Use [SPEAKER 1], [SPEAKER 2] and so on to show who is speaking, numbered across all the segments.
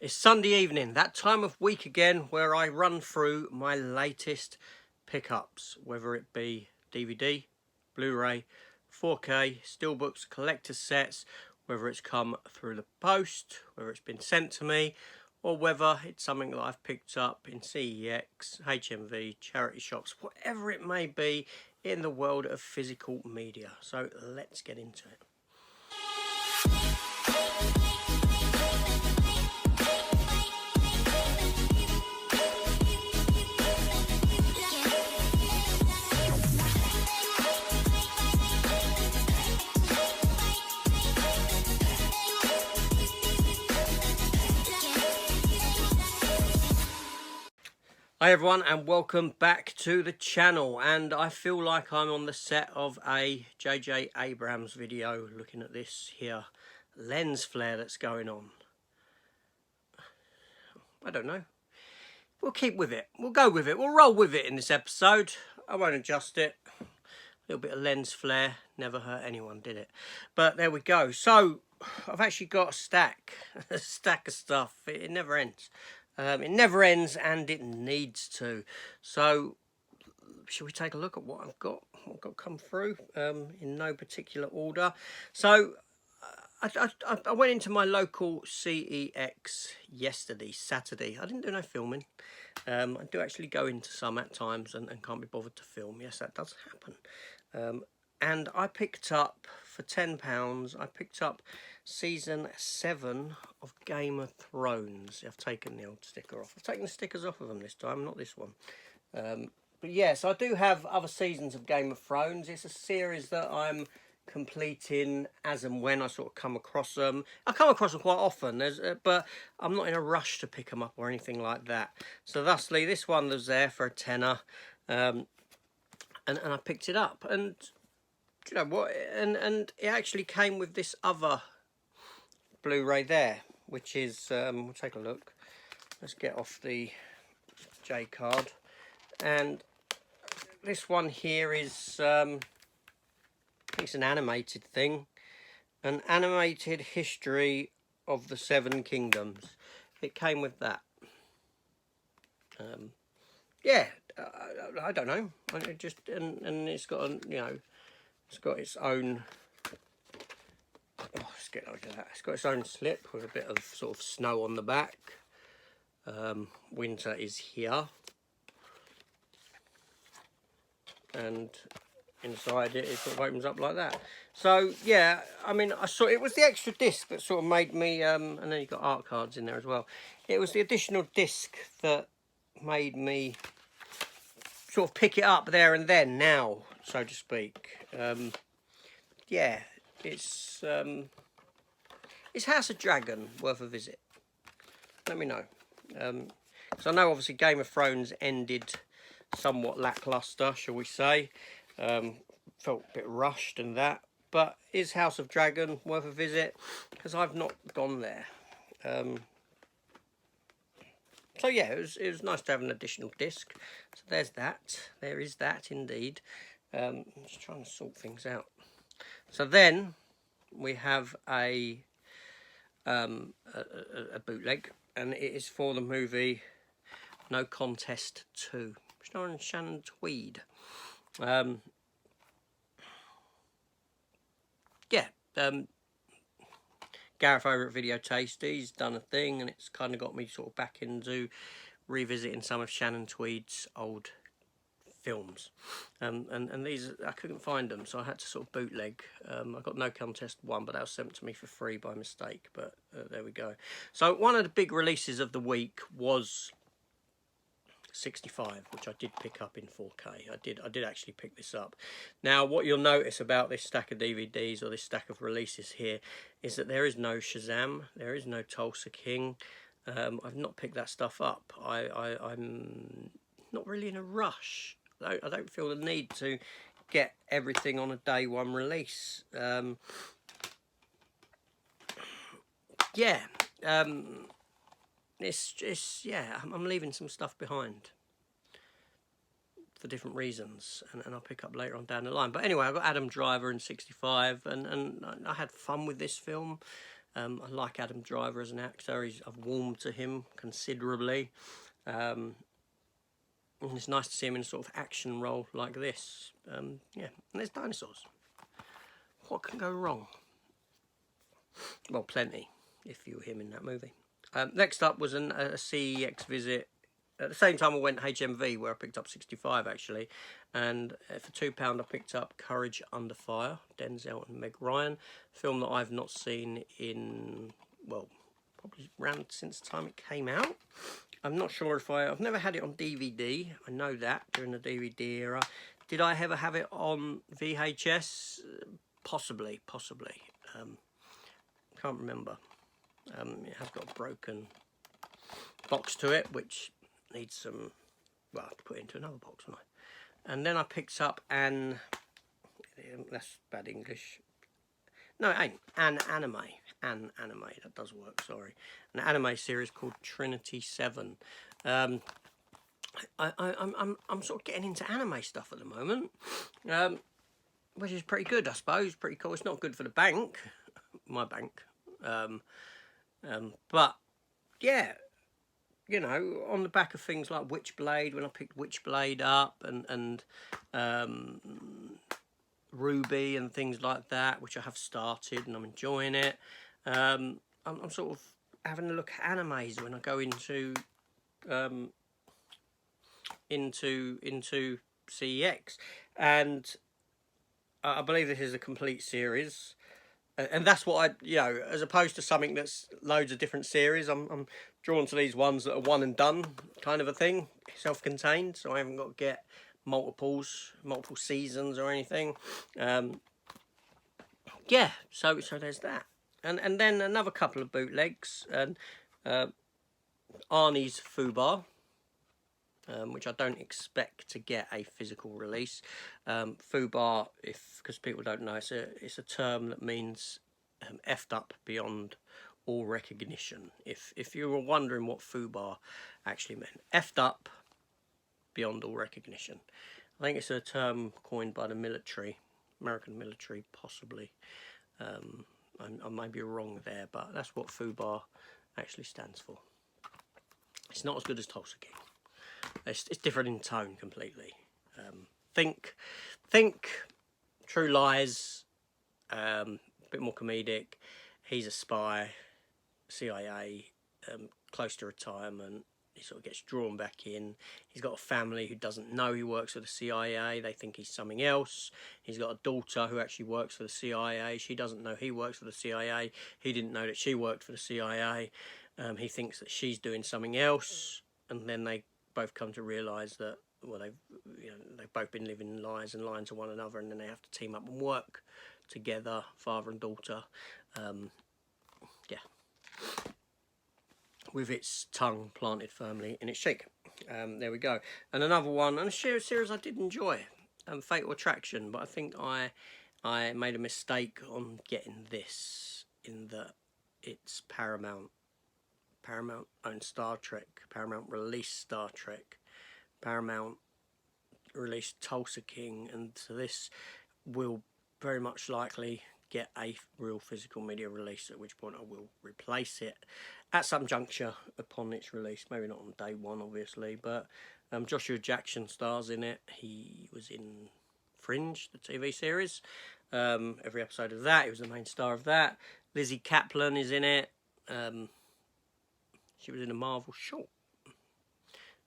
[SPEAKER 1] It's Sunday evening, that time of week again where I run through my latest pickups, whether it be DVD, Blu-ray, 4K, Steelbooks, collector's sets, whether it's come through the post, whether it's been sent to me, or whether it's something that I've picked up in CEX, HMV, charity shops, whatever it may be in the world of physical media. So let's get into it. Hi everyone and welcome back to the channel, and I feel like I'm on the set of a JJ Abrams video looking at this here lens flare that's going on. I don't know. We'll keep with it. We'll go with it. We'll roll with it in this episode. I won't adjust it. A little bit of lens flare. Never hurt anyone, did it? But there we go. So I've actually got a stack of stuff. It never ends. It never ends, and it needs to. So, shall we take a look at what I've got come through in no particular order? So, I went into my local CEX yesterday, Saturday. I didn't do no filming. I do actually go into some at times and can't be bothered to film. Yes, that does happen. And I picked up, for £10, I picked up Season 7 of Game of Thrones. I've taken the old sticker off. I've taken the stickers off of them this time, not this one. But yes, I do have other seasons of Game of Thrones. It's a series that I'm completing as and when I sort of come across them. I come across them quite often, but I'm not in a rush to pick them up or anything like that. So thusly, this one was there for a tenner, and I picked it up. And do you know what? And it actually came with this other Blu-ray there, which is, we'll take a look. Let's get off the J card. And this one here is, it's an animated thing. An animated history of the Seven Kingdoms. It came with that. Yeah, I don't know. It just, and it's got, you know, it's got its own, let's get over that. It's got its own slip with a bit of sort of snow on the back. Winter is here. And inside it sort of opens up like that. So, yeah, I mean, I saw it was the extra disc that sort of made me, and then you've got art cards in there as well. It was the additional disc that made me sort of pick it up there and then, now, so to speak. Yeah, it's House of Dragon worth a visit? Let me know. Because I know obviously Game of Thrones ended somewhat lackluster, shall we say. Felt a bit rushed and that. But is House of Dragon worth a visit? Because I've not gone there. So yeah, it was nice to have an additional disc. So there's that. There is that indeed. I'm just trying to sort things out. So then we have a bootleg, and it is for the movie No Contest 2, starring Shannon Tweed. Yeah, Gareth over at Video Tasty's done a thing, and it's kind of got me sort of back into revisiting some of Shannon Tweed's old films, and these, I couldn't find them, so I had to sort of bootleg. I got No Contest 1, but that was sent to me for free by mistake, but there we go. So one of the big releases of the week was 65, which I did pick up in 4K. I did actually pick this up. Now, what you'll notice about this stack of DVDs, or this stack of releases here, is that there is no Shazam, there is no Tulsa King. I've not picked that stuff up. I'm not really in a rush. I don't feel the need to get everything on a day one release. Yeah, yeah, I'm leaving some stuff behind for different reasons, and I'll pick up later on down the line. But anyway, I got Adam Driver in 65, and I had fun with this film. I like Adam Driver as an actor. I've warmed to him considerably. And it's nice to see him in a sort of action role like this. Yeah, and there's dinosaurs. What can go wrong? Well, plenty, if you were him in that movie. Next up was a CEX visit. At the same time, I went HMV, where I picked up 65, actually. And for £2, I picked up Courage Under Fire, Denzel and Meg Ryan. Film that I've not seen in, well, probably around since the time it came out. I'm not sure if I've never had it on DVD. I know that, during the DVD era. Did I ever have it on VHS? Possibly. Can't remember. It has got a broken box to it, which needs some, well, I have to put it into another box, don't I? And then I picked up that's bad English. No, it ain't. An anime, that does work, sorry. An anime series called Trinity 7. I'm sort of getting into anime stuff at the moment, which is pretty good, I suppose, pretty cool. It's not good for the bank, my bank, but yeah, you know, on the back of things like Witchblade, when I picked Witchblade up, and Ruby and things like that, which I have started and I'm enjoying it. I'm sort of having a look at animes when I go into CEX, and I believe this is a complete series. And that's what I, you know, as opposed to something that's loads of different series, I'm drawn to these ones that are one and done kind of a thing, self-contained, so I haven't got to get multiple seasons or anything. Yeah, so there's that. And then another couple of bootlegs, and Arnie's Fubar, which I don't expect to get a physical release. Fubar, because people don't know, it's a term that means effed up beyond all recognition. If you were wondering what Fubar actually meant, effed up beyond all recognition. I think it's a term coined by the military, American military, possibly. I may be wrong there, but that's what Fubar actually stands for. It's not as good as Tulsa King. It's different in tone completely. Think True Lies, a bit more comedic. He's a spy, CIA, close to retirement. He sort of gets drawn back in. He's got a family who doesn't know he works for the CIA. They think he's something else. He's got a daughter who actually works for the CIA. She doesn't know he works for the CIA. He didn't know that she worked for the CIA. He thinks that she's doing something else, and then they both come to realise that, well, they've both been living lies and lying to one another, and then they have to team up and work together, father and daughter. Yeah, with its tongue planted firmly in its cheek. There we go. And another one, and a series I did enjoy, Fatal Attraction, but I think I made a mistake on getting this, in that it's Paramount owned Star Trek, Paramount released Star Trek, Paramount released Tulsa King, and so this will very much likely get a real physical media release, at which point I will replace it at some juncture upon its release. Maybe not on day one, obviously, but Joshua Jackson stars in it. He was in Fringe, the TV series. Every episode of that, he was the main star of that. Lizzie Kaplan is in it. She was in a Marvel short.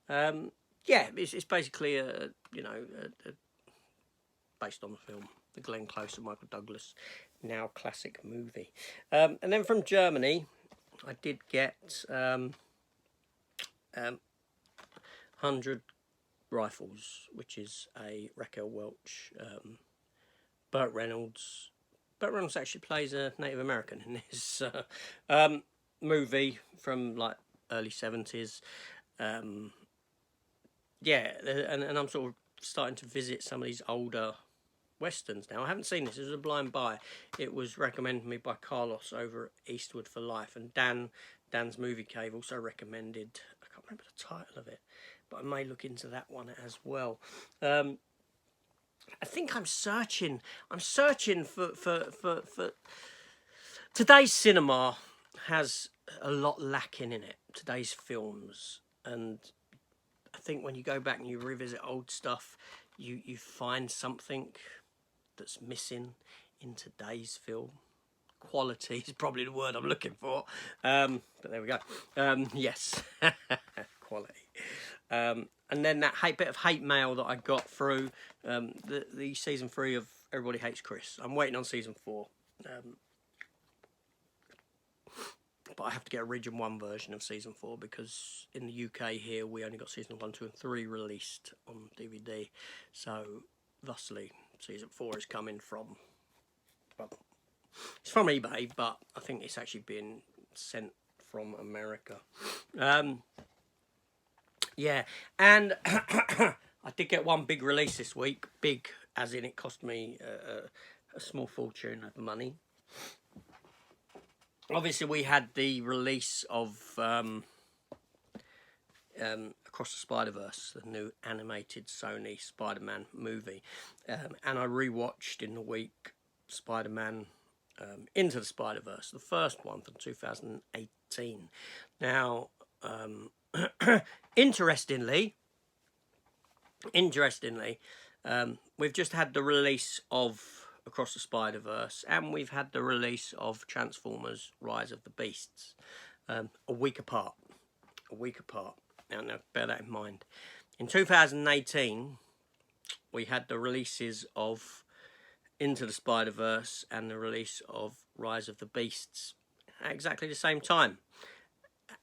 [SPEAKER 1] Yeah, it's basically based on the film, the Glenn Close and Michael Douglas, now classic movie. And then from Germany, I did get 100 Rifles, which is a Raquel Welch, Burt Reynolds. Burt Reynolds actually plays a Native American in this movie from like early 70s. Yeah, and I'm sort of starting to visit some of these older westerns now. I haven't seen this. It was a blind buy. It was recommended to me by Carlos over at Eastwood for Life, and Dan's Movie Cave also recommended, I can't remember the title of it, but I may look into that one as well. I think I'm searching for Today's cinema has a lot lacking in it, today's films, and I think when you go back and you revisit old stuff, you find something that's missing in today's film. Quality is probably the word I'm looking for, but there we go. Yes, quality. And then that bit of hate mail that I got through the season 3 of Everybody Hates Chris. I'm waiting on season 4. But I have to get a Region 1 version of season 4 because in the UK here we only got season 1, 2 and 3 released on DVD. So thusly season 4 is coming from, well, it's from eBay, but I think it's actually been sent from America. Yeah, and I did get one big release this week. Big as in it cost me a small fortune of money. Obviously, we had the release of Across the SpiderVerse, the new animated Sony Spider-Man movie. And I rewatched in the week Spider-Man Into the Spider-Verse, the first one from 2018. Now, interestingly, we've just had the release of Across the Spider-Verse, and we've had the release of Transformers Rise of the Beasts, a week apart. Now bear that in mind. In 2018, we had the releases of Into the Spider-Verse and the release of Rise of the Beasts at exactly the same time,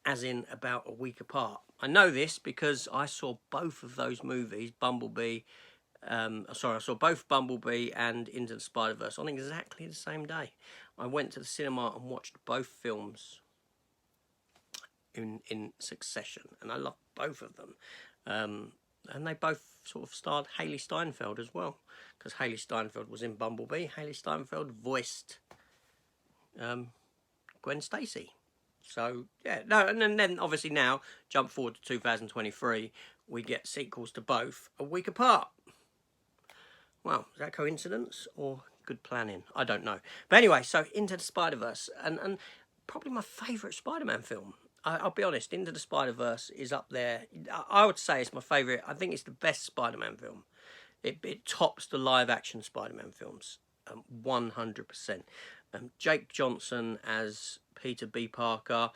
[SPEAKER 1] as in about a week apart. I know this because I saw both of those movies, I saw both Bumblebee and Into the Spider-Verse on exactly the same day. I went to the cinema and watched both films in succession, and I loved both of them. And they both sort of starred Haley Steinfeld as well, because Haley Steinfeld was in Bumblebee. Haley Steinfeld voiced Gwen Stacy. So, yeah, no, and then obviously now, jump forward to 2023, we get sequels to both a week apart. Well, is that coincidence or good planning? I don't know. But anyway, so Into the Spider-Verse, and probably my favourite Spider-Man film. I'll be honest, Into the Spider-Verse is up there. I would say it's my favourite. I think it's the best Spider-Man film. It tops the live-action Spider-Man films, 100%. Jake Johnson as Peter B. Parker.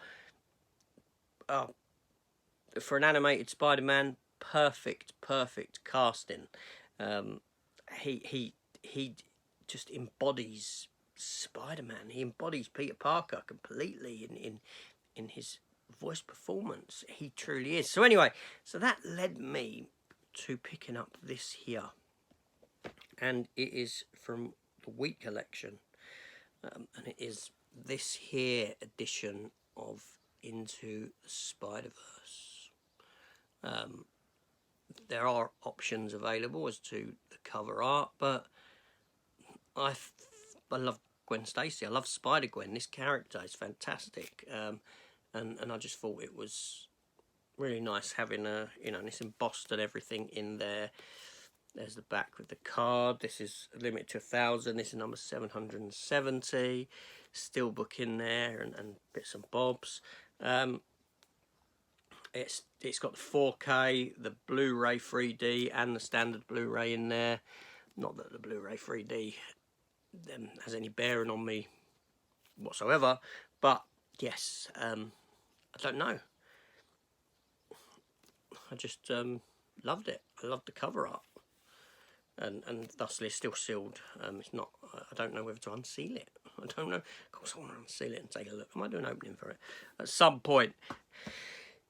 [SPEAKER 1] For an animated Spider-Man, perfect casting. He just embodies Spider-Man. He embodies Peter Parker completely in his voice performance. He truly is. So anyway, so that led me to picking up this here, and it is from the Wheat collection, and it is this here edition of Into the Spider-Verse. There are options available as to the cover art, but I love Gwen Stacy. I love Spider-Gwen. This character is fantastic, and I just thought it was really nice having this embossed and everything in there. There's the back with the card. This is limited to 1,000. This is number 770. Steelbook in there and bits and bobs. It's got the 4K, the Blu-ray 3D, and the standard Blu-ray in there. Not that the Blu-ray 3D has any bearing on me whatsoever, but yes, I don't know. I just loved it. I loved the cover art, and thusly it's still sealed. It's not. I don't know whether to unseal it. I don't know. Of course, I want to unseal it and take a look. I might do an opening for it at some point,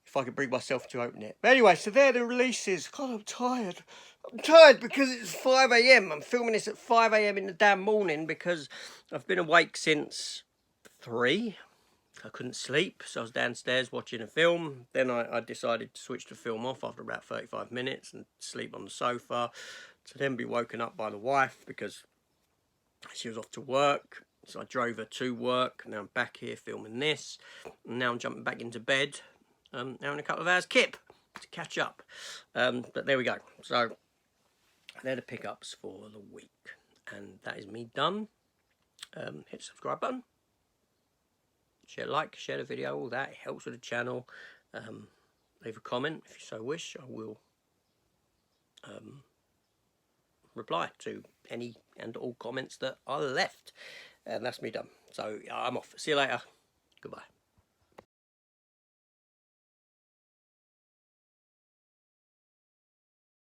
[SPEAKER 1] if I could bring myself to open it. But anyway, so they're the releases. God, I'm tired. I'm tired because it's 5 a.m. I'm filming this at 5 a.m. in the damn morning because I've been awake since 3. I couldn't sleep, so I was downstairs watching a film. Then I decided to switch the film off after about 35 minutes and sleep on the sofa, to then be woken up by the wife because she was off to work. So I drove her to work. Now I'm back here filming this. And now I'm jumping back into bed. Now in a couple of hours, Kip, to catch up. But there we go. So they're the pickups for the week. And that is me done. Hit the subscribe button. share the video, all that. It helps with the channel. Leave a comment if you so wish. I will reply to any and all comments that are left. And that's me done. So I'm off. See you later. Goodbye.